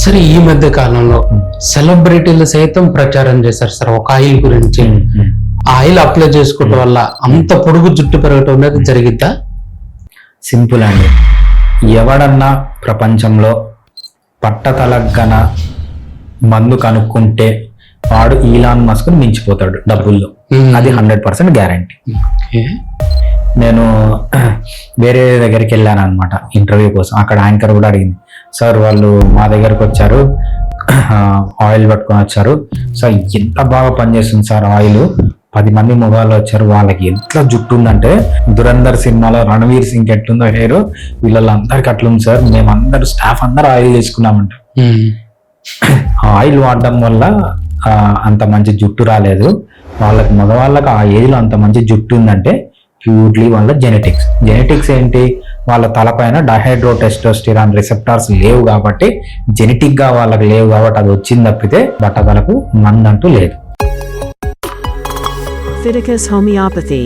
సరే, ఈ మధ్య కాలంలో సెలబ్రిటీలు సైతం ప్రచారం చేశారు సార్ ఒక ఆయిల్ గురించి. ఆయిల్ అప్లై చేసుకోవడం వల్ల అంత పొడుగు జుట్టు పెరగటం అనేది జరిగిద్దా? సింపుల్ అండి. ఎవడన్నా ప్రపంచంలో పట్టతలగ్గన మందు కనుక్కుంటే వాడు ఈలాన్ మస్క్ మించిపోతాడు డబ్బుల్లో. అది 100% గ్యారంటీ. నేను వేరే దగ్గరికి వెళ్ళాను అనమాట ఇంటర్వ్యూ కోసం. అక్కడ యాంకర్ కూడా అడిగింది, సార్ వాళ్ళు మా దగ్గరకు వచ్చారు, ఆయిల్ పట్టుకొని వచ్చారు సార్, ఎంత బాగా పనిచేస్తుంది సార్ ఆయిల్, 10 మంది మొగాళ్ళు వచ్చారు, వాళ్ళకి ఎంత జుట్టు ఉందంటే దురంధర్ సినిమాలో రణవీర్ సింగ్ ఎట్లుందో హెయిర్, వీళ్ళందరికి అట్లుంది సార్, మేమందరూ స్టాఫ్ అందరూ ఆయిల్ చేసుకున్నామంట. ఆయిల్ వాడడం వల్ల అంత మంచి జుట్టు రాలేదు వాళ్ళకి. మగవాళ్ళకి ఆ ఏజ్లో అంత మంచి జుట్టు ఉందంటే ప్యూర్లీ వాళ్ళ జెనెటిక్స్ ఏంటి, వాళ్ళ తలపైన డైహైడ్రోటెస్టోస్టిరాన్ రిసెప్టార్స్ లేవు కాబట్టి, జెనెటిక్ గా వాళ్ళకి లేవు కాబట్టి అది వచ్చింది తప్పితే బట్టతలకు మందంటూ లేదు. Fiticus Homeopathy